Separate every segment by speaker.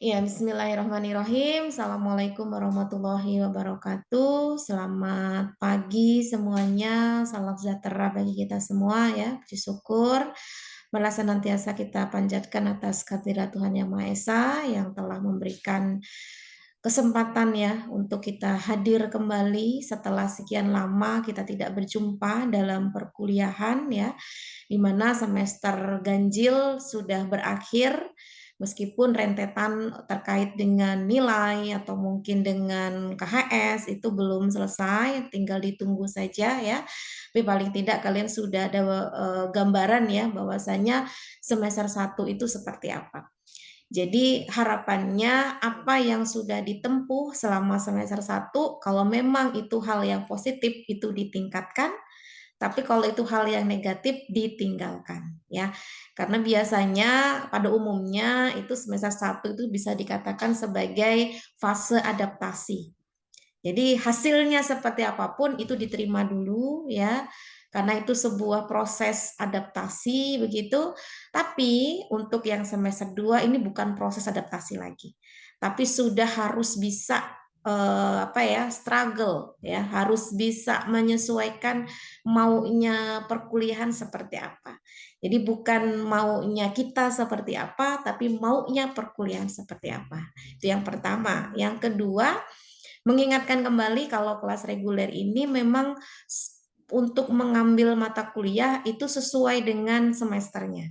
Speaker 1: Ya, bismillahirrahmanirrahim. Assalamualaikum warahmatullahi wabarakatuh. Selamat pagi semuanya. Salam sejahtera bagi kita semua ya. Puji syukur. Malah senantiasa kita panjatkan atas kehadirat Tuhan Yang Maha Esa yang telah memberikan kesempatan ya untuk kita hadir kembali setelah sekian lama kita tidak berjumpa dalam perkuliahan ya, di mana semester ganjil sudah berakhir. Meskipun rentetan terkait dengan nilai atau mungkin dengan KHS itu belum selesai, tinggal ditunggu saja ya. Tapi paling tidak kalian sudah ada gambaran ya bahwasanya semester 1 itu seperti apa. Jadi harapannya apa yang sudah ditempuh selama semester 1, kalau memang itu hal yang positif itu ditingkatkan, tapi kalau itu hal yang negatif ditinggalkan ya. Karena biasanya pada umumnya itu semester 1 itu bisa dikatakan sebagai fase adaptasi. Jadi hasilnya seperti apapun itu diterima dulu ya, karena itu sebuah proses adaptasi begitu. Tapi untuk yang semester 2 ini bukan proses adaptasi lagi, tapi sudah harus bisa struggle ya, harus bisa menyesuaikan maunya perkuliahan seperti apa. Jadi bukan maunya kita seperti apa, tapi maunya perkuliahan seperti apa. Itu yang pertama. Yang kedua, mengingatkan kembali kalau kelas reguler ini memang untuk mengambil mata kuliah itu sesuai dengan semesternya.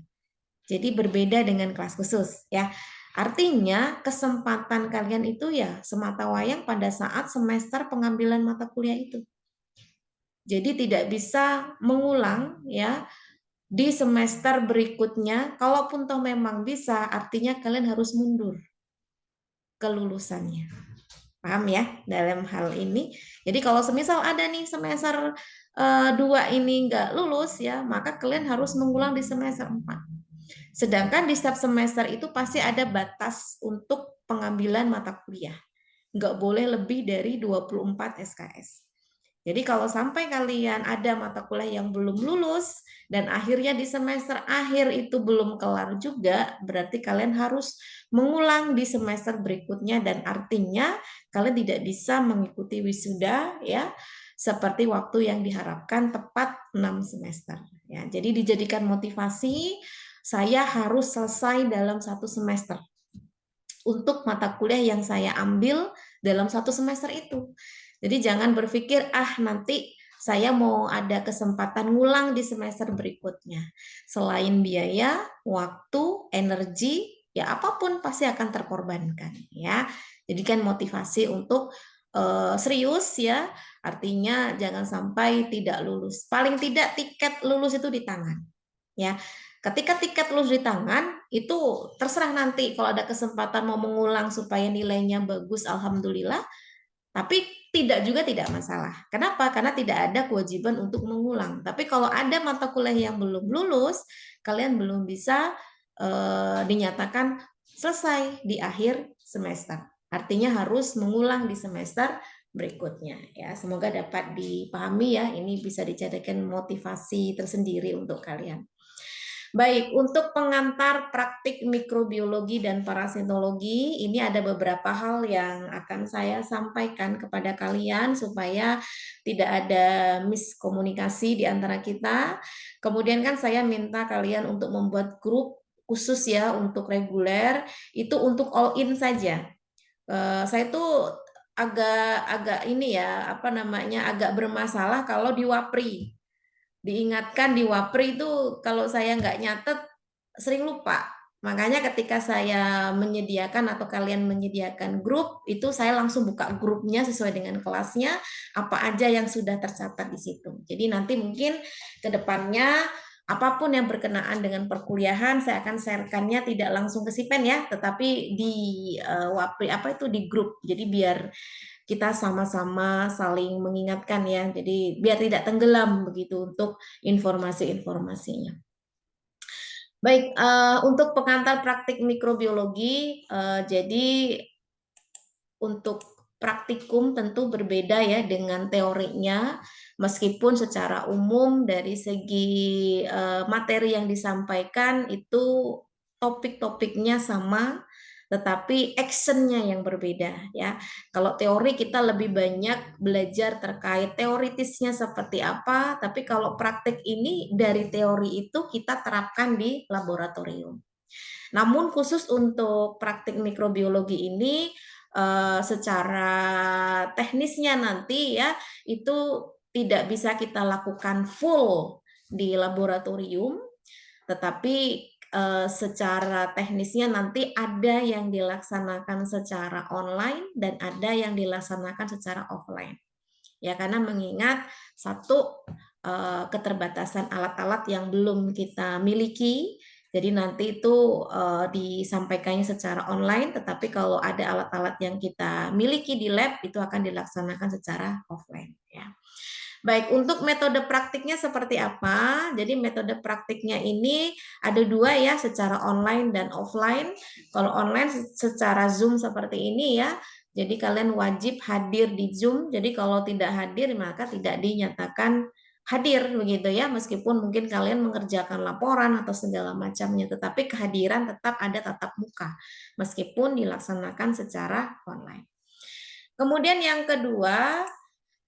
Speaker 1: Jadi berbeda dengan kelas khusus ya. Artinya kesempatan kalian itu ya semata wayang pada saat semester pengambilan mata kuliah itu. Jadi tidak bisa mengulang ya di semester berikutnya. Kalaupun toh memang bisa, artinya kalian harus mundur kelulusannya. Paham ya dalam hal ini? Jadi kalau semisal ada nih semester 2 ini nggak lulus ya, maka kalian harus mengulang di semester 4. Sedangkan di setiap semester itu pasti ada batas untuk pengambilan mata kuliah. Nggak boleh lebih dari 24 SKS. Jadi kalau sampai kalian ada mata kuliah yang belum lulus dan akhirnya di semester akhir itu belum kelar juga, berarti kalian harus mengulang di semester berikutnya dan artinya kalian tidak bisa mengikuti wisuda ya seperti waktu yang diharapkan tepat 6 semester ya. Jadi dijadikan motivasi saya harus selesai dalam 1 semester untuk mata kuliah yang saya ambil dalam 1 semester itu. Jadi jangan berpikir, nanti saya mau ada kesempatan ngulang di semester berikutnya. Selain biaya, waktu, energi, ya apapun pasti akan terkorbankan. Ya, jadikan motivasi untuk serius ya. Artinya jangan sampai tidak lulus. Paling tidak tiket lulus itu di tangan. Ya, ketika tiket lulus di tangan, itu terserah nanti kalau ada kesempatan mau mengulang supaya nilainya bagus, alhamdulillah. Tapi tidak masalah. Kenapa? Karena tidak ada kewajiban untuk mengulang. Tapi kalau ada mata kuliah yang belum lulus, kalian belum bisa dinyatakan selesai di akhir semester. Artinya harus mengulang di semester berikutnya ya. Semoga dapat dipahami ya. Ini bisa dijadikan motivasi tersendiri untuk kalian. Baik, untuk pengantar praktik mikrobiologi dan parasitologi, ini ada beberapa hal yang akan saya sampaikan kepada kalian supaya tidak ada miskomunikasi di antara kita. Kemudian kan saya minta kalian untuk membuat grup khusus ya untuk reguler, itu untuk all in saja. Saya tuh agak ini ya, agak bermasalah kalau di Wapri. Diingatkan di Wapri itu kalau saya nggak nyatet sering lupa. Makanya ketika saya menyediakan atau kalian menyediakan grup, itu saya langsung buka grupnya sesuai dengan kelasnya, apa aja yang sudah tercatat di situ. Jadi nanti mungkin ke depannya apapun yang berkenaan dengan perkuliahan, saya akan sharekannya tidak langsung ke Sipen ya, tetapi di Wapri di grup. Jadi biar kita sama-sama saling mengingatkan ya. Jadi biar tidak tenggelam begitu untuk informasi-informasinya. Baik, untuk pengantar praktik mikrobiologi, jadi untuk praktikum tentu berbeda ya dengan teorinya, meskipun secara umum dari segi materi yang disampaikan itu topik-topiknya sama, tetapi actionnya yang berbeda ya. Kalau teori kita lebih banyak belajar terkait teoritisnya seperti apa, tapi kalau praktik ini dari teori itu kita terapkan di laboratorium. Namun khusus untuk praktik mikrobiologi ini secara teknisnya nanti ya itu tidak bisa kita lakukan full di laboratorium, tetapi secara teknisnya nanti ada yang dilaksanakan secara online dan ada yang dilaksanakan secara offline. Ya, karena mengingat satu keterbatasan alat-alat yang belum kita miliki, jadi nanti itu disampaikannya secara online, tetapi kalau ada alat-alat yang kita miliki di lab itu akan dilaksanakan secara offline ya. Baik, untuk metode praktiknya seperti apa? Jadi metode praktiknya ini ada dua ya, secara online dan offline. Kalau online secara Zoom seperti ini ya, jadi kalian wajib hadir di Zoom. Jadi kalau tidak hadir maka tidak dinyatakan hadir begitu ya, meskipun mungkin kalian mengerjakan laporan atau segala macamnya, tetapi kehadiran tetap ada tatap muka meskipun dilaksanakan secara online. Kemudian yang kedua,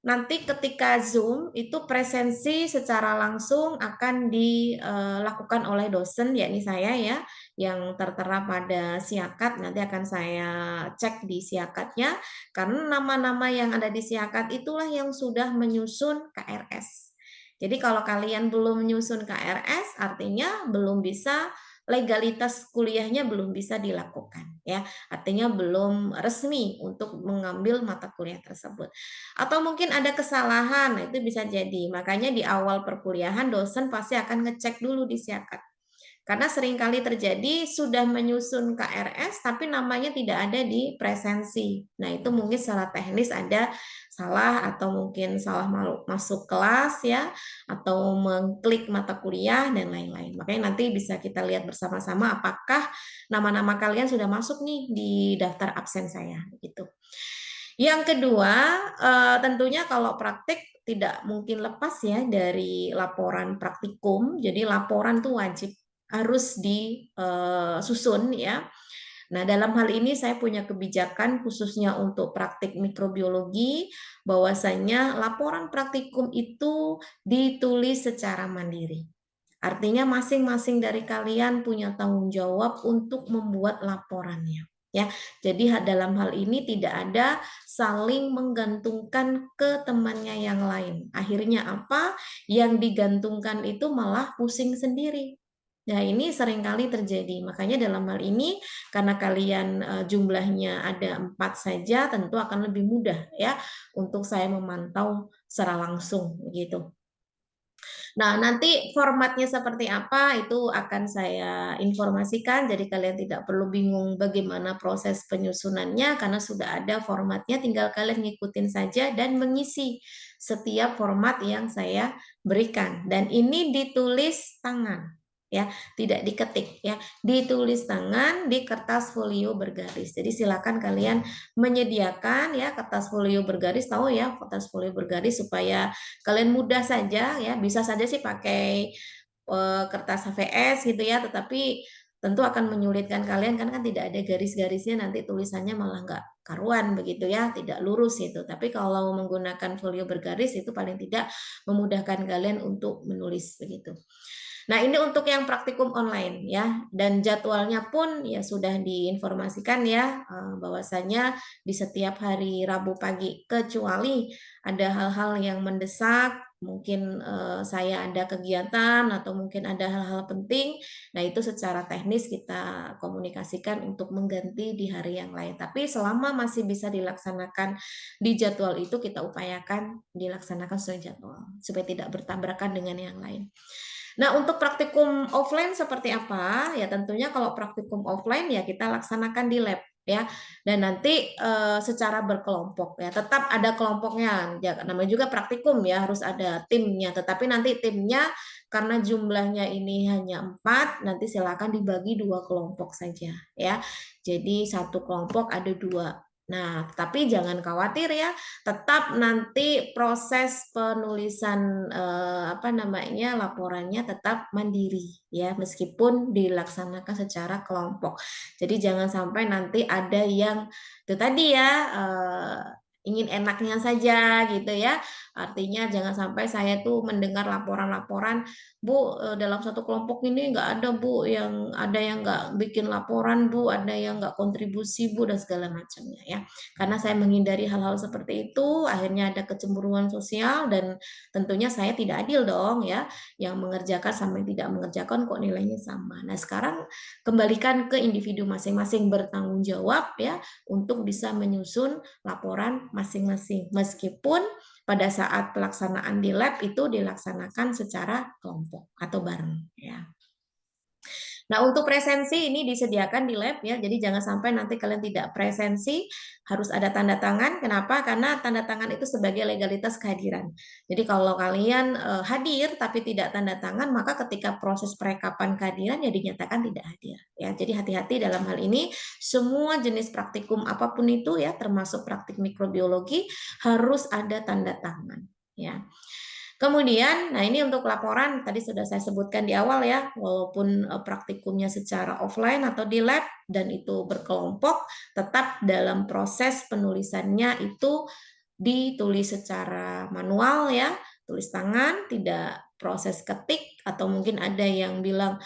Speaker 1: nanti ketika Zoom itu presensi secara langsung akan dilakukan oleh dosen, yakni saya ya, yang tertera pada siakat. Nanti akan saya cek di siakatnya, karena nama-nama yang ada di siakat itulah yang sudah menyusun KRS. Jadi kalau kalian belum menyusun KRS, artinya belum bisa, legalitas kuliahnya belum bisa dilakukan ya, artinya belum resmi untuk mengambil mata kuliah tersebut. Atau mungkin ada kesalahan, nah itu bisa jadi. Makanya di awal perkuliahan dosen pasti akan ngecek dulu di siakat. Karena seringkali terjadi sudah menyusun KRS tapi namanya tidak ada di presensi. Nah, itu mungkin secara teknis ada salah atau mungkin salah masuk kelas ya, atau mengklik mata kuliah dan lain-lain. Makanya nanti bisa kita lihat bersama-sama apakah nama-nama kalian sudah masuk nih di daftar absen saya gitu. Yang kedua, tentunya kalau praktik tidak mungkin lepas ya dari laporan praktikum. Jadi laporan tuh wajib harus disusun ya. Nah, dalam hal ini saya punya kebijakan khususnya untuk praktik mikrobiologi, bahwasanya laporan praktikum itu ditulis secara mandiri. Artinya masing-masing dari kalian punya tanggung jawab untuk membuat laporannya. Ya, jadi dalam hal ini tidak ada saling menggantungkan ke temannya yang lain. Akhirnya apa? Yang digantungkan itu malah pusing sendiri. Nah, ini seringkali terjadi. Makanya dalam hal ini, karena kalian jumlahnya ada 4 saja, tentu akan lebih mudah ya untuk saya memantau secara langsung begitu. Nah, nanti formatnya seperti apa itu akan saya informasikan, jadi kalian tidak perlu bingung bagaimana proses penyusunannya karena sudah ada formatnya, tinggal kalian ngikutin saja dan mengisi setiap format yang saya berikan. Dan ini ditulis tangan ya, tidak diketik ya, ditulis tangan di kertas folio bergaris. Jadi silakan kalian menyediakan ya kertas folio bergaris, tahu ya kertas folio bergaris supaya kalian mudah saja ya, bisa saja sih pakai kertas HVS gitu ya, tetapi tentu akan menyulitkan kalian kan tidak ada garis-garisnya, nanti tulisannya malah nggak karuan begitu ya, tidak lurus itu. Tapi kalau menggunakan folio bergaris itu paling tidak memudahkan kalian untuk menulis begitu. Nah, ini untuk yang praktikum online ya, dan jadwalnya pun ya sudah diinformasikan ya, bahwasanya di setiap hari Rabu pagi, kecuali ada hal-hal yang mendesak, mungkin saya ada kegiatan atau mungkin ada hal-hal penting, nah itu secara teknis kita komunikasikan untuk mengganti di hari yang lain. Tapi selama masih bisa dilaksanakan di jadwal itu, kita upayakan dilaksanakan sesuai jadwal, supaya tidak bertabrakan dengan yang lain. Nah, untuk praktikum offline seperti apa? Ya tentunya kalau praktikum offline ya kita laksanakan di lab ya. Dan nanti secara berkelompok ya. Tetap ada kelompoknya. Ya, namanya juga praktikum ya, harus ada timnya. Tetapi nanti timnya karena jumlahnya ini hanya 4, nanti silakan dibagi 2 kelompok saja ya. Jadi satu kelompok ada 2 Nah, tapi jangan khawatir ya, tetap nanti proses penulisan laporannya tetap mandiri ya, meskipun dilaksanakan secara kelompok. Jadi jangan sampai nanti ada yang itu tadi ya ingin enaknya saja gitu ya. Artinya jangan sampai saya tuh mendengar laporan-laporan, Bu, dalam satu kelompok ini nggak ada Bu, yang ada yang nggak bikin laporan Bu, ada yang nggak kontribusi Bu, dan segala macamnya ya. Karena saya menghindari hal-hal seperti itu, akhirnya ada kecemburuan sosial dan tentunya saya tidak adil dong ya, yang mengerjakan sama yang tidak mengerjakan kok nilainya sama. Nah, sekarang kembalikan ke individu masing-masing bertanggung jawab ya untuk bisa menyusun laporan masing-masing. Meskipun pada saat pelaksanaan di lab itu dilaksanakan secara kelompok atau bareng ya. Nah, untuk presensi ini disediakan di lab ya. Jadi jangan sampai nanti kalian tidak presensi, harus ada tanda tangan. Kenapa? Karena tanda tangan itu sebagai legalitas kehadiran. Jadi kalau kalian hadir tapi tidak tanda tangan, maka ketika proses perekapan kehadiran ya dinyatakan tidak hadir ya. Jadi hati-hati dalam hal ini, semua jenis praktikum apapun itu ya, termasuk praktik mikrobiologi harus ada tanda tangan ya. Kemudian, nah ini untuk laporan tadi sudah saya sebutkan di awal ya, walaupun praktikumnya secara offline atau di lab dan itu berkelompok, tetap dalam proses penulisannya itu ditulis secara manual ya, tulis tangan, tidak proses ketik, atau mungkin ada yang bilang,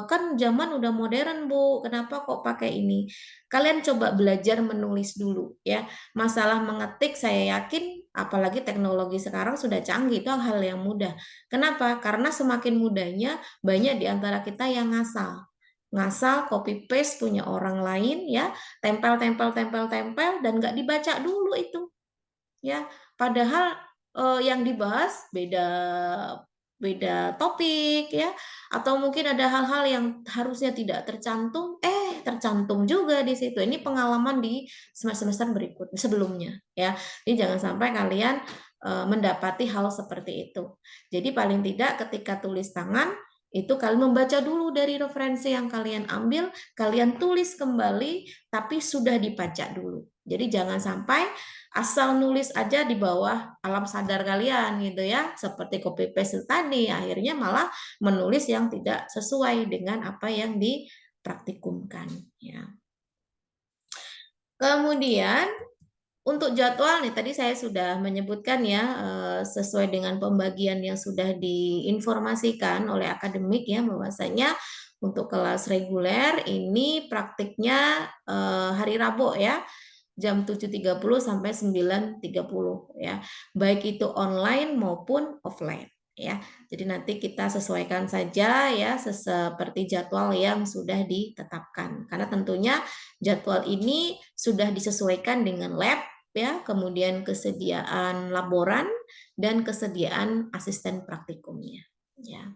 Speaker 1: kan zaman udah modern Bu, kenapa kok pakai ini? Kalian coba belajar menulis dulu ya. Masalah mengetik saya yakin apalagi teknologi sekarang sudah canggih, itu hal yang mudah. Kenapa? Karena semakin mudahnya banyak di antara kita yang ngasal. Ngasal, copy paste punya orang lain ya, tempel tempel tempel tempel dan nggak dibaca dulu itu ya. Padahal yang dibahas beda beda topik ya, atau mungkin ada hal-hal yang harusnya tidak tercantum, tercantum juga di situ. Ini pengalaman di semester-semester berikut sebelumnya ya. Jadi jangan sampai kalian mendapati hal seperti itu. Jadi paling tidak ketika tulis tangan itu kalian membaca dulu dari referensi yang kalian ambil, kalian tulis kembali, tapi sudah dibaca dulu. Jadi jangan sampai asal nulis aja di bawah alam sadar kalian gitu ya, seperti copy paste tadi, akhirnya malah menulis yang tidak sesuai dengan apa yang dipraktikumkan ya. Kemudian untuk jadwal nih tadi saya sudah menyebutkan ya, sesuai dengan pembagian yang sudah diinformasikan oleh akademik ya, bahwasanya untuk kelas reguler ini praktiknya hari Rabu ya, jam 7.30 sampai 9.30 ya. Baik itu online maupun offline ya. Jadi nanti kita sesuaikan saja ya seperti jadwal yang sudah ditetapkan. Karena tentunya jadwal ini sudah disesuaikan dengan lab ya, kemudian kesediaan laboran dan kesediaan asisten praktikumnya ya.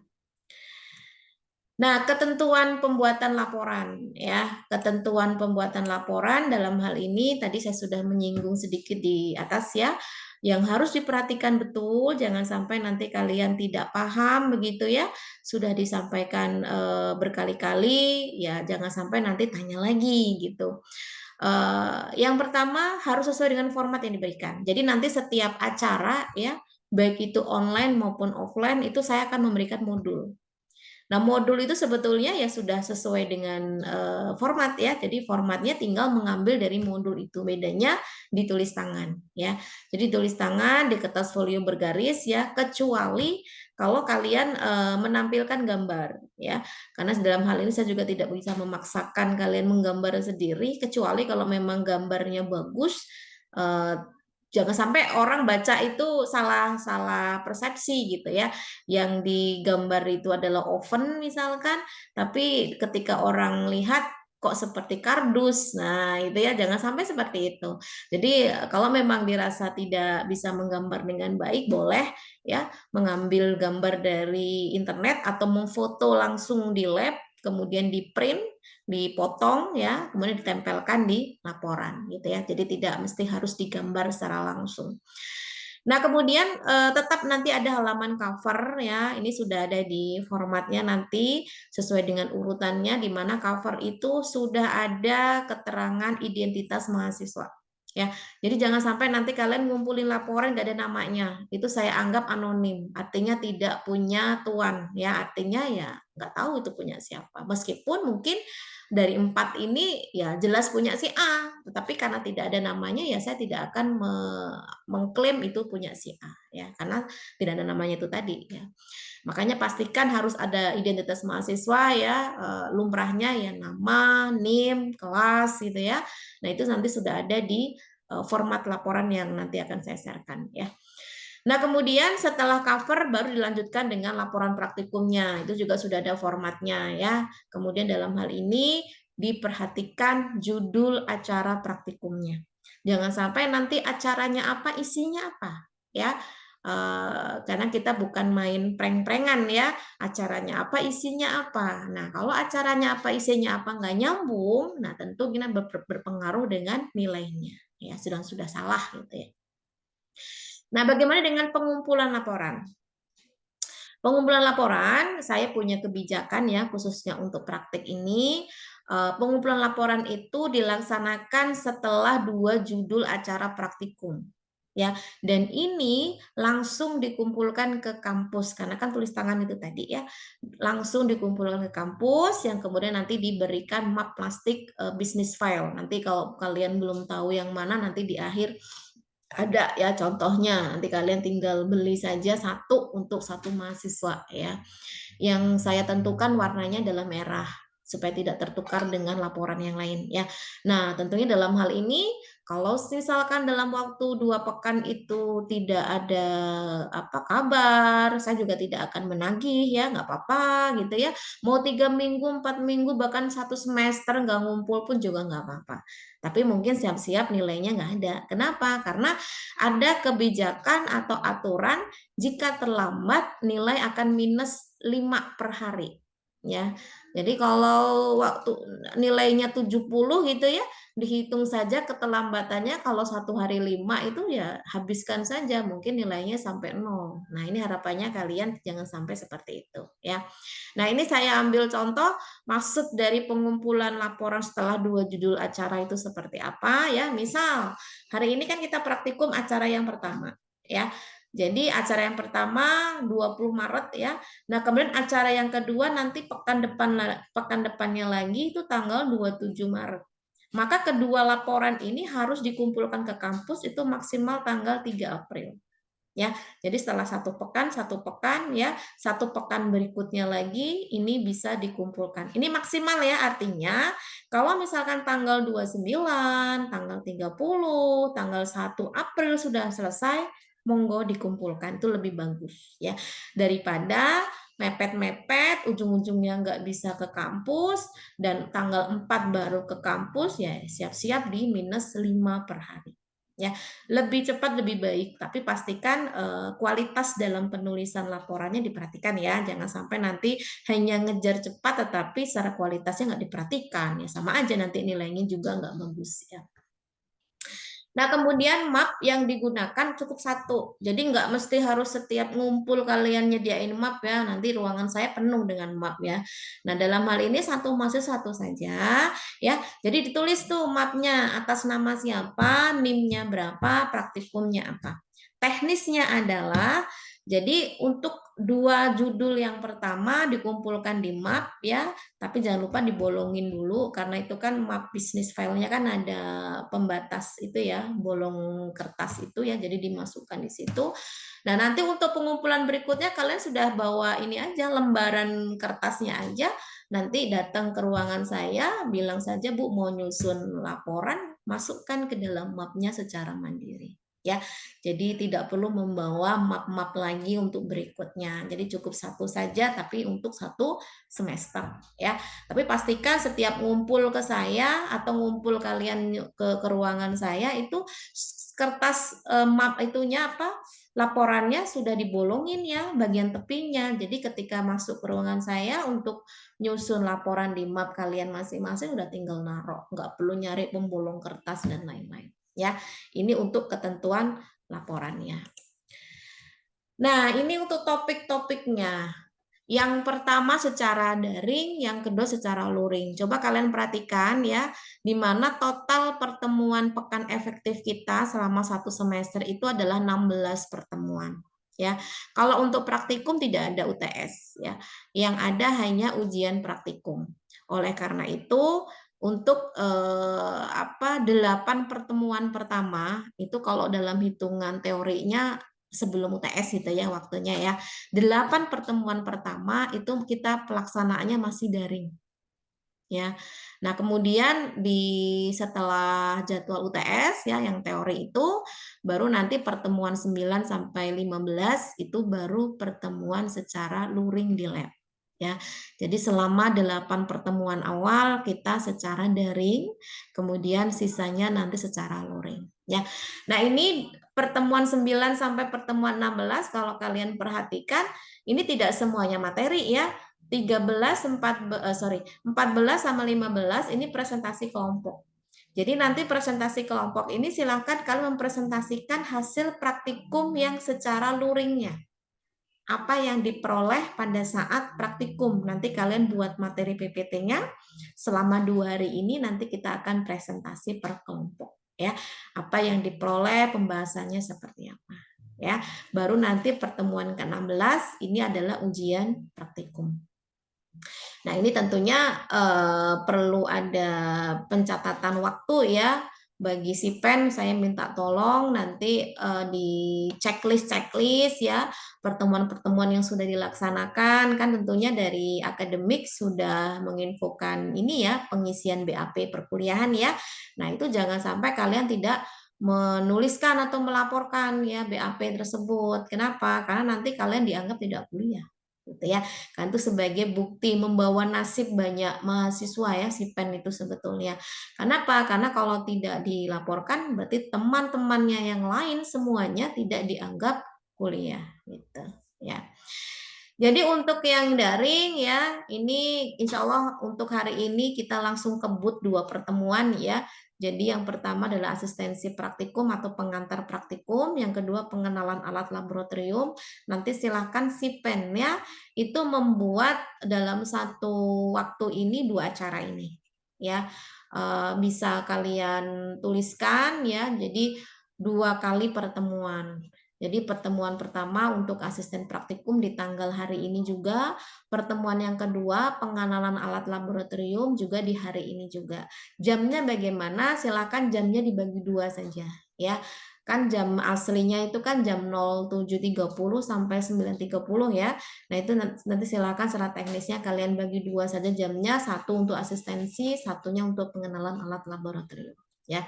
Speaker 1: Nah, ketentuan pembuatan laporan ya, ketentuan pembuatan laporan dalam hal ini tadi saya sudah menyinggung sedikit di atas ya, yang harus diperhatikan betul, jangan sampai nanti kalian tidak paham begitu ya, sudah disampaikan berkali-kali, ya jangan sampai nanti tanya lagi gitu. Yang pertama harus sesuai dengan format yang diberikan. Jadi nanti setiap acara ya, baik itu online maupun offline itu saya akan memberikan modul. Nah, modul itu sebetulnya ya sudah sesuai dengan format ya. Jadi formatnya tinggal mengambil dari modul itu. Bedanya ditulis tangan ya. Jadi tulis tangan di kertas folio bergaris ya, kecuali kalau kalian menampilkan gambar ya. Karena dalam hal ini saya juga tidak bisa memaksakan kalian menggambar sendiri, kecuali kalau memang gambarnya bagus. Jangan sampai orang baca itu salah persepsi gitu ya, yang digambar itu adalah oven misalkan, tapi ketika orang lihat kok seperti kardus. Nah, itu ya jangan sampai seperti itu. Jadi kalau memang dirasa tidak bisa menggambar dengan baik, boleh ya mengambil gambar dari internet atau memfoto langsung di lab, kemudian di print, dipotong ya, kemudian ditempelkan di laporan gitu ya. Jadi tidak mesti harus digambar secara langsung. Nah, kemudian tetap nanti ada halaman cover ya. Ini sudah ada di formatnya nanti sesuai dengan urutannya, di mana cover itu sudah ada keterangan identitas mahasiswa. Ya, jadi jangan sampai nanti kalian ngumpulin laporan nggak ada namanya. Itu saya anggap anonim, artinya tidak punya tuan. Ya, artinya ya nggak tahu itu punya siapa. Meskipun mungkin dari 4 ini ya jelas punya si A, tetapi karena tidak ada namanya ya saya tidak akan mengklaim itu punya si A ya, karena tidak ada namanya itu tadi ya. Makanya pastikan harus ada identitas mahasiswa ya, lumrahnya ya nama, NIM, kelas gitu ya. Nah, itu nanti sudah ada di format laporan yang nanti akan saya sharekan ya. Nah, kemudian setelah cover baru dilanjutkan dengan laporan praktikumnya. Itu juga sudah ada formatnya ya. Kemudian dalam hal ini diperhatikan judul acara praktikumnya. Jangan sampai nanti acaranya apa, isinya apa ya. Karena kita bukan main prank-prankan ya, acaranya apa, isinya apa. Nah, kalau acaranya apa, isinya apa nggak nyambung, nah tentu kita berpengaruh dengan nilainya. Ya, sudah salah gitu ya. Nah, bagaimana dengan pengumpulan laporan? Pengumpulan laporan, saya punya kebijakan ya, khususnya untuk praktik ini. Pengumpulan laporan itu dilaksanakan setelah 2 judul acara praktikum. Ya, dan ini langsung dikumpulkan ke kampus karena kan tulis tangan itu tadi ya, langsung dikumpulkan ke kampus yang kemudian nanti diberikan map plastik business file. Nanti kalau kalian belum tahu yang mana nanti di akhir ada ya contohnya, nanti kalian tinggal beli saja satu untuk satu mahasiswa ya. Yang saya tentukan warnanya adalah merah supaya tidak tertukar dengan laporan yang lain ya. Nah, tentunya dalam hal ini kalau misalkan dalam waktu 2 pekan itu tidak ada apa kabar, saya juga tidak akan menagih ya, nggak apa-apa gitu ya. Mau 3 minggu, 4 minggu, bahkan 1 semester nggak ngumpul pun juga nggak apa-apa. Tapi mungkin siap-siap nilainya nggak ada. Kenapa? Karena ada kebijakan atau aturan jika terlambat nilai akan minus 5 per hari. Ya. Jadi kalau waktu nilainya 70 gitu ya, dihitung saja keterlambatannya kalau 1 hari 5 itu ya habiskan saja mungkin nilainya sampai 0. Nah, ini harapannya kalian jangan sampai seperti itu ya. Nah, ini saya ambil contoh maksud dari pengumpulan laporan setelah 2 judul acara itu seperti apa ya. Misal hari ini kan kita praktikum acara yang pertama ya. Jadi acara yang pertama 20 Maret ya. Nah, kemudian acara yang kedua nanti pekan depannya lagi itu tanggal 27 Maret. Maka kedua laporan ini harus dikumpulkan ke kampus itu maksimal tanggal 3 April. Ya, jadi setelah 1 pekan ya, 1 pekan berikutnya lagi ini bisa dikumpulkan. Ini maksimal ya, artinya kalau misalkan tanggal 29, tanggal 30, tanggal 1 April sudah selesai, monggo dikumpulkan, itu lebih bagus ya. Daripada mepet-mepet, ujung-ujungnya nggak bisa ke kampus, dan tanggal 4 baru ke kampus, ya siap-siap di minus 5 per hari. Ya, lebih cepat lebih baik, tapi pastikan kualitas dalam penulisan laporannya diperhatikan ya, jangan sampai nanti hanya ngejar cepat tetapi secara kualitasnya nggak diperhatikan ya, sama aja nanti nilainya juga nggak bagus ya. Nah, kemudian map yang digunakan cukup satu. Jadi nggak mesti harus setiap ngumpul kalian nyediain map ya. Nanti ruangan saya penuh dengan map ya. Nah, dalam hal ini satu masih satu saja ya. Jadi ditulis tuh mapnya atas nama siapa, NIM-nya berapa, praktikumnya apa. Teknisnya adalah jadi untuk 2 judul yang pertama dikumpulkan di map ya, tapi jangan lupa dibolongin dulu karena itu kan map bisnis filenya kan ada pembatas itu ya, bolong kertas itu ya, jadi dimasukkan di situ. Nah, nanti untuk pengumpulan berikutnya kalian sudah bawa ini aja, lembaran kertasnya aja, nanti datang ke ruangan saya, bilang saja Bu mau nyusun laporan, masukkan ke dalam mapnya secara mandiri. Ya, jadi tidak perlu membawa map-map lagi untuk berikutnya. Jadi cukup satu saja, tapi untuk 1 semester ya. Tapi pastikan setiap ngumpul ke saya atau ngumpul kalian ke ruangan saya itu kertas map itunya apa laporannya sudah dibolongin ya bagian tepinya. Jadi ketika masuk ke ruangan saya untuk nyusun laporan di map kalian masing-masing udah tinggal naruh, nggak perlu nyari pembolong kertas dan lain-lain ya. Ini untuk ketentuan laporannya. Nah, ini untuk topik-topiknya. Yang pertama secara daring, yang kedua secara luring. Coba kalian perhatikan ya, di mana total pertemuan pekan efektif kita selama 1 semester itu adalah 16 pertemuan. Ya, kalau untuk praktikum tidak ada UTS ya, yang ada hanya ujian praktikum. Oleh karena itu, untuk 8 pertemuan pertama itu kalau dalam hitungan teorinya sebelum UTS gitu ya waktunya ya. 8 pertemuan pertama itu kita pelaksanaannya masih daring. Ya. Nah, kemudian setelah jadwal UTS ya yang teori itu baru nanti pertemuan 9 sampai 15 itu baru pertemuan secara luring di lab. Ya. Jadi selama 8 pertemuan awal kita secara daring, kemudian sisanya nanti secara luring. Ya. Nah, ini pertemuan 9 sampai pertemuan 16 kalau kalian perhatikan ini tidak semuanya materi ya. 14 sama 15 ini presentasi kelompok. Jadi nanti presentasi kelompok ini silakan kalian mempresentasikan hasil praktikum yang secara luringnya. Apa yang diperoleh pada saat praktikum. Nanti kalian buat materi PPT-nya selama 2 hari ini nanti kita akan presentasi per kelompok ya. Apa yang diperoleh, pembahasannya seperti apa ya. Baru nanti pertemuan ke-16 ini adalah ujian praktikum. Nah, ini tentunya perlu ada pencatatan waktu ya. Bagi si pen saya minta tolong nanti di checklist ya pertemuan-pertemuan yang sudah dilaksanakan kan tentunya dari akademik sudah menginfokan ini ya pengisian BAP perkuliahan ya. Nah, itu jangan sampai kalian tidak menuliskan atau melaporkan ya BAP tersebut. Kenapa? Karena nanti kalian dianggap tidak kuliah gitu ya. Kan itu sebagai bukti membawa nasib banyak mahasiswa ya si pen itu sebetulnya. Kenapa? Karena kalau tidak dilaporkan berarti teman-temannya yang lain semuanya tidak dianggap kuliah gitu ya. Jadi untuk yang daring ya, ini insya Allah untuk hari ini kita langsung kebut 2 pertemuan ya. Jadi yang pertama adalah asistensi praktikum atau pengantar praktikum, yang kedua pengenalan alat laboratorium. Nanti silahkan si pen ya itu membuat dalam satu waktu ini 2 acara ini ya. Bisa kalian tuliskan ya. Jadi 2 kali pertemuan. Jadi pertemuan pertama untuk asisten praktikum di tanggal hari ini juga, pertemuan yang kedua pengenalan alat laboratorium juga di hari ini juga. Jamnya bagaimana? Silakan jamnya dibagi 2 saja ya. Kan jam aslinya itu kan jam 07.30 sampai 9.30 ya. Nah, itu nanti silakan secara teknisnya kalian bagi 2 saja jamnya, satu untuk asistensi, satunya untuk pengenalan alat laboratorium ya.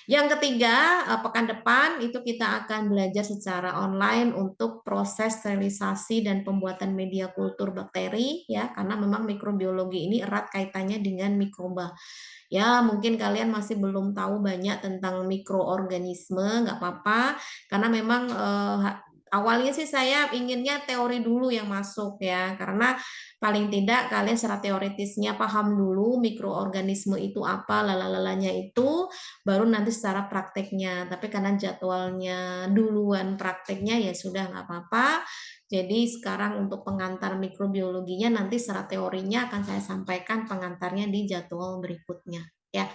Speaker 1: Yang ketiga, pekan depan itu kita akan belajar secara online untuk proses sterilisasi dan pembuatan media kultur bakteri ya, karena memang mikrobiologi ini erat kaitannya dengan mikroba. Ya, mungkin kalian masih belum tahu banyak tentang mikroorganisme, nggak apa-apa, karena memang awalnya sih saya inginnya teori dulu yang masuk ya, karena paling tidak kalian secara teoritisnya paham dulu mikroorganisme itu apa, lalalanya itu, baru nanti secara prakteknya. Tapi karena jadwalnya duluan prakteknya ya sudah nggak apa-apa. Jadi sekarang untuk pengantar mikrobiologinya nanti secara teorinya akan saya sampaikan pengantarnya di jadwal berikutnya ya.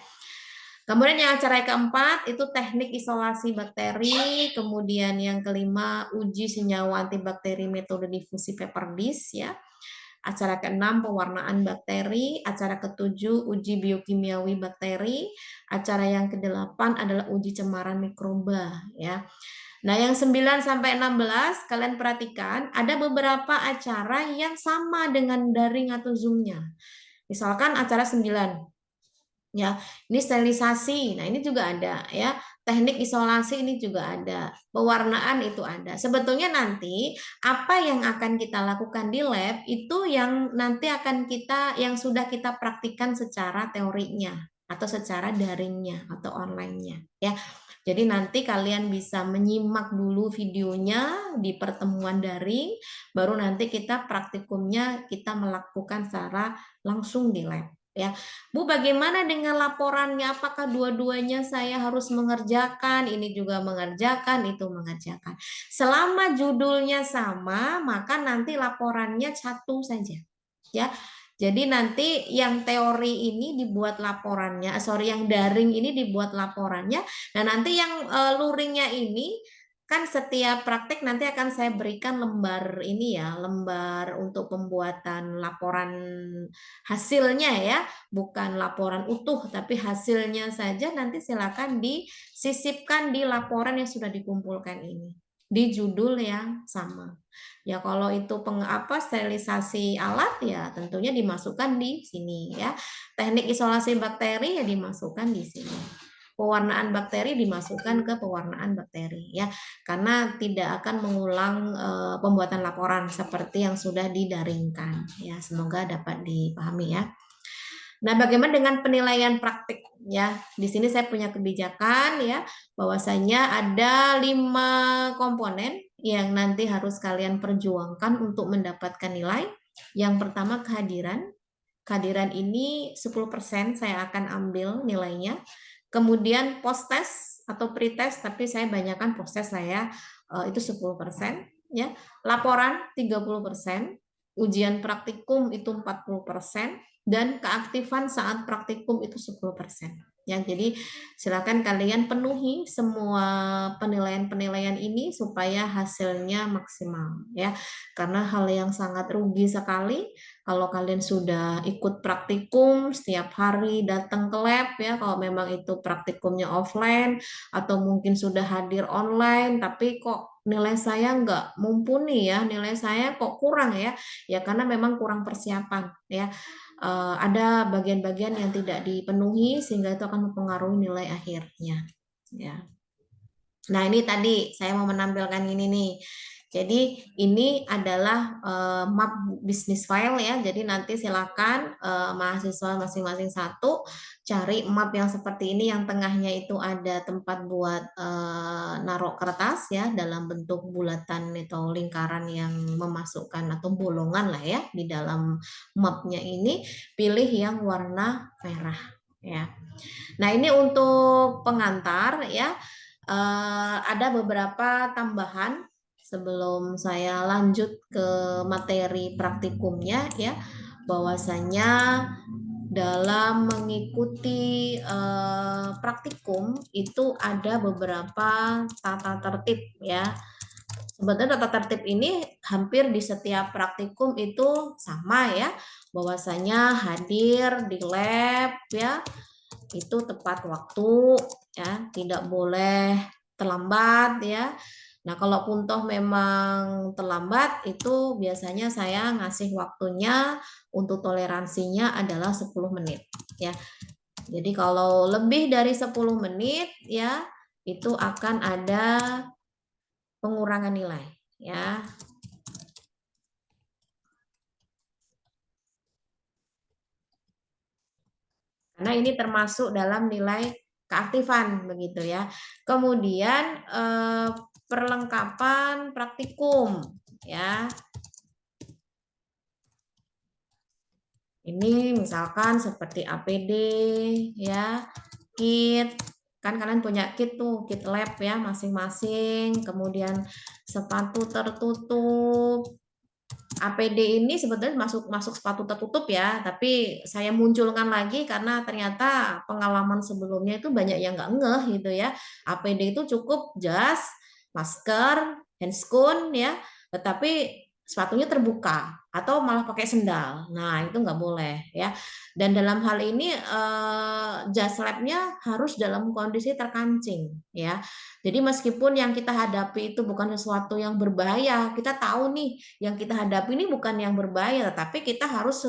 Speaker 1: Kemudian yang acara keempat itu teknik isolasi bakteri, kemudian yang kelima uji senyawa antibakteri metode difusi paper disk ya. Acara keenam pewarnaan bakteri, acara ketujuh uji biokimiawi bakteri, acara yang kedelapan adalah uji cemaran mikroba ya. Nah, yang 9 sampai 16 kalian perhatikan ada beberapa acara yang sama dengan daring atau Zoom-nya. Misalkan acara 9 ya, ini sterilisasi. Nah, ini juga ada ya. Teknik isolasi ini juga ada. Pewarnaan itu ada. Sebetulnya nanti apa yang akan kita lakukan di lab itu yang nanti akan yang sudah kita praktikkan secara teorinya atau secara daringnya atau online-nya ya. Jadi nanti kalian bisa menyimak dulu videonya di pertemuan daring, baru nanti kita praktikumnya kita melakukan secara langsung di lab ya. Bu, bagaimana dengan laporannya? Apakah dua-duanya saya harus mengerjakan? Ini juga mengerjakan, itu mengerjakan. Selama judulnya sama, maka nanti laporannya satu saja, ya. Jadi nanti yang teori ini dibuat laporannya, yang daring ini dibuat laporannya. Nah, nanti yang luringnya ini kan setiap praktek nanti akan saya berikan lembar ini ya, lembar untuk pembuatan laporan hasilnya ya, bukan laporan utuh tapi hasilnya saja nanti silakan disisipkan di laporan yang sudah dikumpulkan ini di judul yang sama. Ya kalau itu sterilisasi alat ya tentunya dimasukkan di sini ya. Teknik isolasi bakteri ya dimasukkan di sini. Pewarnaan bakteri dimasukkan ke pewarnaan bakteri ya. Karena tidak akan mengulang pembuatan laporan seperti yang sudah didaringkan ya. Semoga dapat dipahami ya. Nah, bagaimana dengan penilaian praktik ya? Di sini saya punya kebijakan ya, bahwasanya ada 5 komponen yang nanti harus kalian perjuangkan untuk mendapatkan nilai. Yang pertama kehadiran. Kehadiran ini 10% saya akan ambil nilainya. Kemudian post test atau pre-test, tapi saya banyakkan post test saya itu 10% ya. Laporan 30%, ujian praktikum itu 40%, dan keaktifan saat praktikum itu 10%. Ya, jadi silakan kalian penuhi semua penilaian-penilaian ini supaya hasilnya maksimal ya. Karena hal yang sangat rugi sekali kalau kalian sudah ikut praktikum setiap hari datang ke lab ya, kalau memang itu praktikumnya offline atau mungkin sudah hadir online tapi kok nilai saya nggak mumpuni ya, nilai saya kok kurang ya, ya karena memang kurang persiapan ya. Ada bagian-bagian yang tidak dipenuhi sehingga itu akan mempengaruhi nilai akhirnya ya. Nah, ini tadi saya mau menampilkan ini nih. Jadi ini adalah map bisnis file ya. Jadi nanti silakan mahasiswa masing-masing satu cari map yang seperti ini, yang tengahnya itu ada tempat buat naruh kertas ya dalam bentuk bulatan atau lingkaran yang memasukkan atau bolongan lah ya di dalam mapnya ini. Pilih yang warna merah ya. Nah, ini untuk pengantar ya. Ada beberapa tambahan sebelum saya lanjut ke materi praktikumnya ya, bahwasanya dalam mengikuti praktikum itu ada beberapa tata tertib ya. Sebetulnya tata tertib ini hampir di setiap praktikum itu sama ya, bahwasanya hadir di lab ya itu tepat waktu ya, tidak boleh terlambat ya. Nah, kalau pun toh memang terlambat itu biasanya saya ngasih waktunya untuk toleransinya adalah 10 menit ya. Jadi kalau lebih dari 10 menit ya itu akan ada pengurangan nilai ya. Karena ini termasuk dalam nilai keaktifan begitu ya. Kemudian perlengkapan praktikum ya. Ini misalkan seperti APD ya, kit, kan kalian punya kit tuh, kit lab ya masing-masing, kemudian sepatu tertutup. APD ini sebetulnya masuk sepatu tertutup ya, tapi saya munculkan lagi karena ternyata pengalaman sebelumnya itu banyak yang nggak ngeh gitu ya. APD itu cukup jas, masker, handscoon ya, tetapi sepatunya terbuka atau malah pakai sendal. Nah, itu nggak boleh ya. Dan dalam hal ini jas labnya harus dalam kondisi terkancing ya. Jadi meskipun yang kita hadapi itu bukan sesuatu yang berbahaya, kita tahu nih yang kita hadapi ini bukan yang berbahaya, tetapi kita harus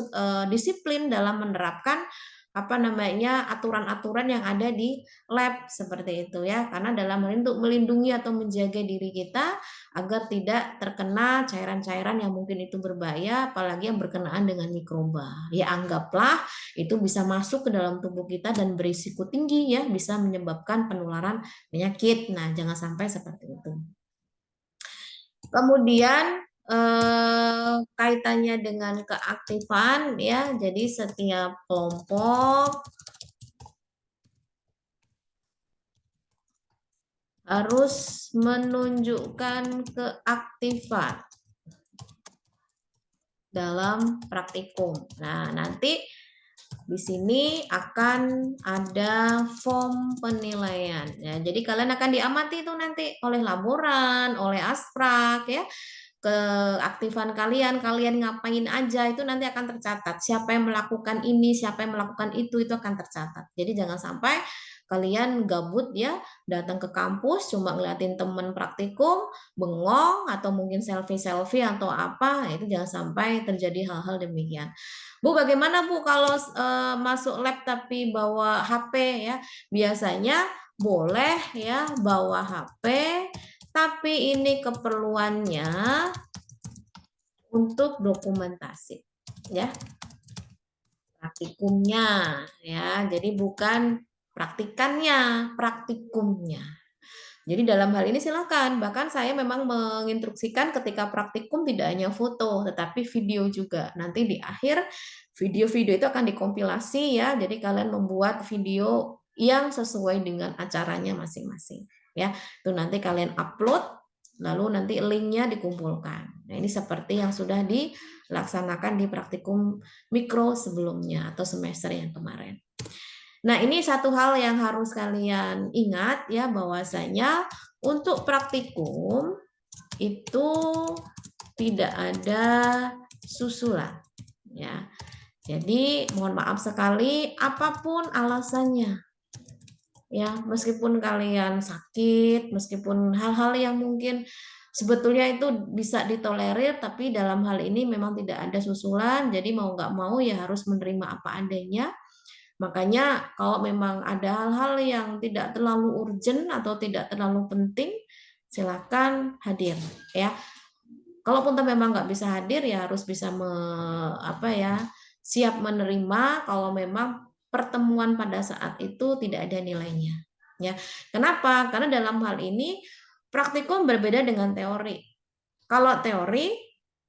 Speaker 1: disiplin dalam menerapkan aturan-aturan yang ada di lab seperti itu ya, karena dalam hal untuk melindungi atau menjaga diri kita agar tidak terkena cairan-cairan yang mungkin itu berbahaya, apalagi yang berkenaan dengan mikroba. Ya anggaplah itu bisa masuk ke dalam tubuh kita dan berisiko tinggi ya, bisa menyebabkan penularan penyakit. Nah, jangan sampai seperti itu. Kemudian kaitannya dengan keaktifan ya. Jadi setiap kelompok harus menunjukkan keaktifan dalam praktikum. Nah, nanti di sini akan ada form penilaian. Ya, jadi kalian akan diamati itu nanti oleh laboran, oleh asprak ya. Keaktifan kalian, kalian ngapain aja itu nanti akan tercatat. Siapa yang melakukan ini, siapa yang melakukan itu akan tercatat. Jadi jangan sampai kalian gabut ya, datang ke kampus cuma ngeliatin temen praktikum, bengong atau mungkin selfie-selfie atau apa, itu jangan sampai terjadi hal-hal demikian. Bu, bagaimana Bu kalau masuk lab tapi bawa HP ya? Biasanya boleh ya bawa HP, tapi ini keperluannya untuk dokumentasi ya, praktikumnya ya. Jadi bukan praktikannya, praktikumnya. Jadi dalam hal ini silakan. Bahkan saya memang menginstruksikan ketika praktikum tidak hanya foto, tetapi video juga. Nanti di akhir video-video itu akan dikompilasi ya. Jadi kalian membuat video yang sesuai dengan acaranya masing-masing. Ya, itu nanti kalian upload, lalu nanti linknya dikumpulkan. Nah, ini seperti yang sudah dilaksanakan di praktikum mikro sebelumnya atau semester yang kemarin. Nah, ini satu hal yang harus kalian ingat ya, bahwasanya untuk praktikum itu tidak ada susulan ya. Jadi, mohon maaf sekali apapun alasannya. Ya, meskipun kalian sakit, meskipun hal-hal yang mungkin sebetulnya itu bisa ditolerir, tapi dalam hal ini memang tidak ada susulan, jadi mau nggak mau ya harus menerima apa adanya. Makanya kalau memang ada hal-hal yang tidak terlalu urgent atau tidak terlalu penting, silakan hadir ya. Kalaupun memang nggak bisa hadir ya harus bisa siap menerima kalau memang pertemuan pada saat itu tidak ada nilainya. Ya, kenapa? Karena dalam hal ini praktikum berbeda dengan teori. Kalau teori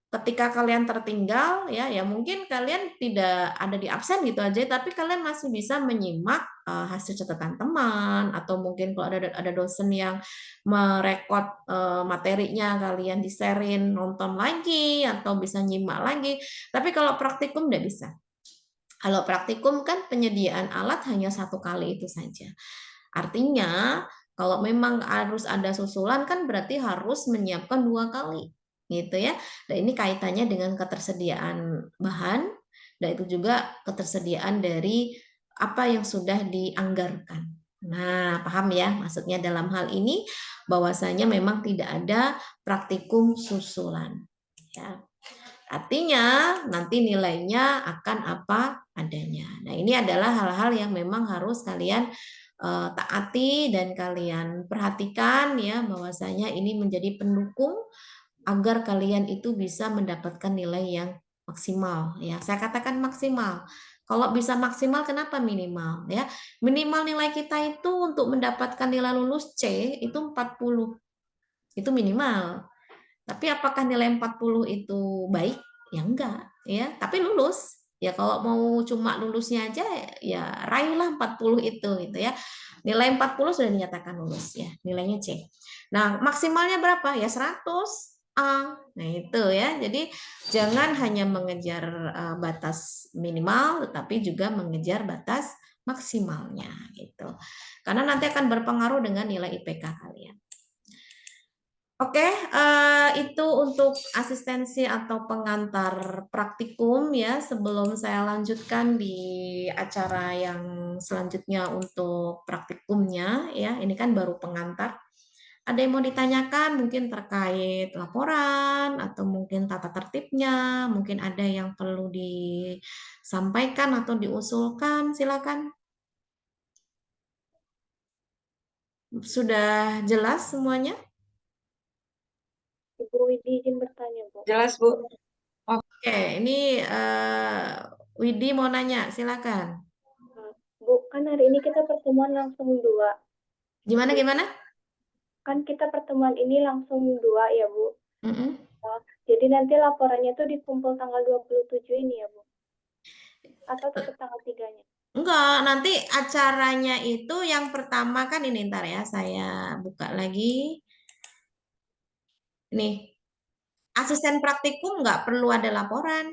Speaker 1: ketika kalian tertinggal ya mungkin kalian tidak ada di absen gitu aja, tapi kalian masih bisa menyimak hasil catatan teman, atau mungkin kalau ada dosen yang merekod materinya, kalian di-sharein, nonton lagi atau bisa nyimak lagi. Tapi kalau praktikum tidak bisa. Kalau praktikum kan penyediaan alat hanya satu kali itu saja. Artinya kalau memang harus ada susulan kan berarti harus menyiapkan 2 kali gitu ya. Dan ini kaitannya dengan ketersediaan bahan, dan itu juga ketersediaan dari apa yang sudah dianggarkan. Nah, paham ya maksudnya dalam hal ini bahwasanya memang tidak ada praktikum susulan ya. Artinya nanti nilainya akan apa adanya. Nah, ini adalah hal-hal yang memang harus kalian taati dan kalian perhatikan ya, bahwasanya ini menjadi pendukung agar kalian itu bisa mendapatkan nilai yang maksimal ya. Saya katakan maksimal. Kalau bisa maksimal, kenapa minimal ya? Minimal nilai kita itu untuk mendapatkan nilai lulus C itu 40. Itu minimal. Tapi apakah nilai 40 itu baik? Ya enggak, ya. Tapi lulus. Ya kalau mau cuma lulusnya aja ya raihlah 40 itu gitu ya. Nilai 40 sudah dinyatakan lulus ya, nilainya C. Nah, maksimalnya berapa? Ya 100 A. Nah, itu ya. Jadi jangan hanya mengejar batas minimal tetapi juga mengejar batas maksimalnya gitu. Karena nanti akan berpengaruh dengan nilai IPK kalian. Oke, itu untuk asistensi atau pengantar praktikum ya. Sebelum saya lanjutkan di acara yang selanjutnya untuk praktikumnya ya. Ini kan baru pengantar. Ada yang mau ditanyakan mungkin terkait laporan atau mungkin tata tertibnya, mungkin ada yang perlu disampaikan atau diusulkan, silakan. Sudah jelas semuanya?
Speaker 2: Ibu Widi izin bertanya, Bu.
Speaker 3: Jelas, Bu.
Speaker 1: Oke, ini Widi mau nanya, silakan.
Speaker 2: Bu, kan hari ini kita pertemuan langsung 2.
Speaker 1: Gimana?
Speaker 2: Kan kita pertemuan ini langsung 2 ya, Bu. Oh, jadi nanti laporannya tuh dikumpul tanggal 27 ini ya, Bu? Atau tetap tanggal 3-nya?
Speaker 1: Enggak, nanti acaranya itu yang pertama kan ini, ntar ya, saya buka lagi. Nih, asisten praktikum nggak perlu ada laporan.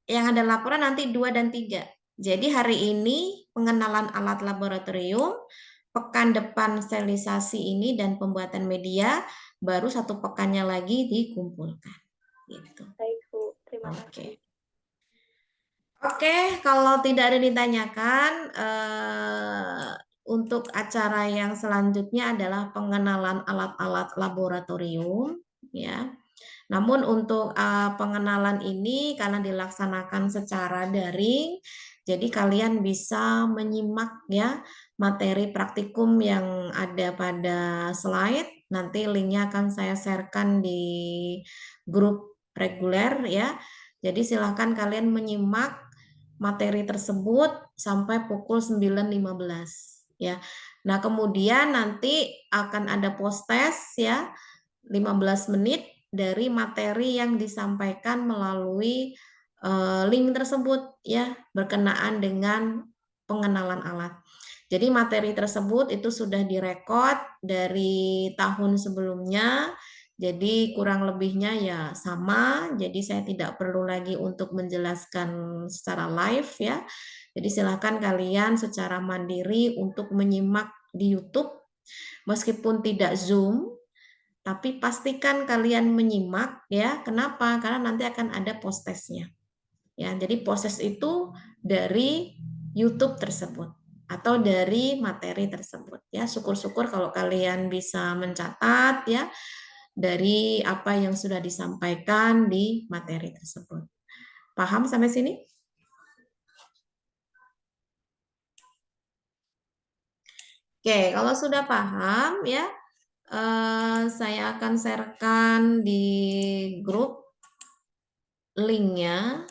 Speaker 1: Yang ada laporan nanti 2 dan 3. Jadi hari ini pengenalan alat laboratorium, pekan depan sterilisasi ini dan pembuatan media, baru 1 pekannya lagi dikumpulkan. Gitu.
Speaker 2: Baik, Bu. Terima
Speaker 1: Oke.
Speaker 2: kasih.
Speaker 1: Oke, kalau tidak ada ditanyakan, untuk acara yang selanjutnya adalah pengenalan alat-alat laboratorium, ya. Namun untuk pengenalan ini karena dilaksanakan secara daring, jadi kalian bisa menyimak ya materi praktikum yang ada pada slide. Nanti linknya akan saya sharekan di grup reguler ya. Jadi silakan kalian menyimak materi tersebut sampai pukul 9.15 ya. Nah, kemudian nanti akan ada post test ya 15 menit dari materi yang disampaikan melalui link tersebut ya berkenaan dengan pengenalan alat. Jadi materi tersebut itu sudah direkod dari tahun sebelumnya. Jadi kurang lebihnya ya sama. Jadi saya tidak perlu lagi untuk menjelaskan secara live ya. Jadi silakan kalian secara mandiri untuk menyimak di YouTube meskipun tidak Zoom, tapi pastikan kalian menyimak ya. Kenapa? Karena nanti akan ada post testnya. Ya, jadi proses itu dari YouTube tersebut atau dari materi tersebut ya. Syukur-syukur kalau kalian bisa mencatat ya dari apa yang sudah disampaikan di materi tersebut. Paham sampai sini? Oke, kalau sudah paham ya, saya akan sharekan di grup linknya.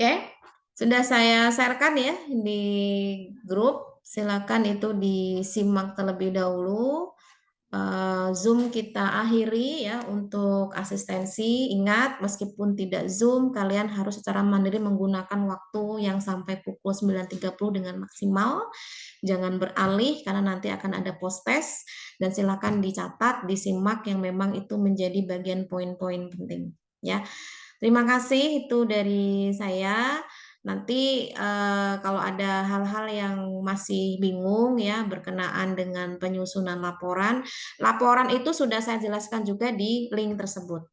Speaker 1: Oke, sudah saya sharekan ya di grup. Silakan itu disimak terlebih dahulu. Zoom kita akhiri ya untuk asistensi. Ingat, meskipun tidak Zoom, kalian harus secara mandiri menggunakan waktu yang sampai pukul 9.30 dengan maksimal. Jangan beralih karena nanti akan ada post test dan silakan dicatat, disimak yang memang itu menjadi bagian poin-poin penting ya. Terima kasih itu dari saya. Nanti kalau ada hal-hal yang masih bingung ya berkenaan dengan penyusunan laporan, laporan itu sudah saya jelaskan juga di link tersebut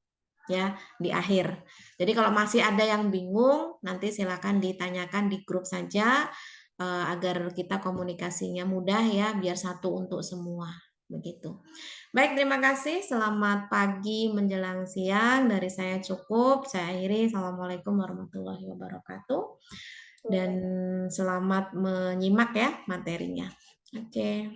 Speaker 1: ya di akhir. Jadi kalau masih ada yang bingung, nanti silakan ditanyakan di grup saja agar kita komunikasinya mudah ya, biar satu untuk semua begitu. Baik, terima kasih. Selamat pagi menjelang siang. Dari saya cukup. Saya akhiri. Assalamualaikum warahmatullahi wabarakatuh. Dan selamat menyimak ya materinya. Oke.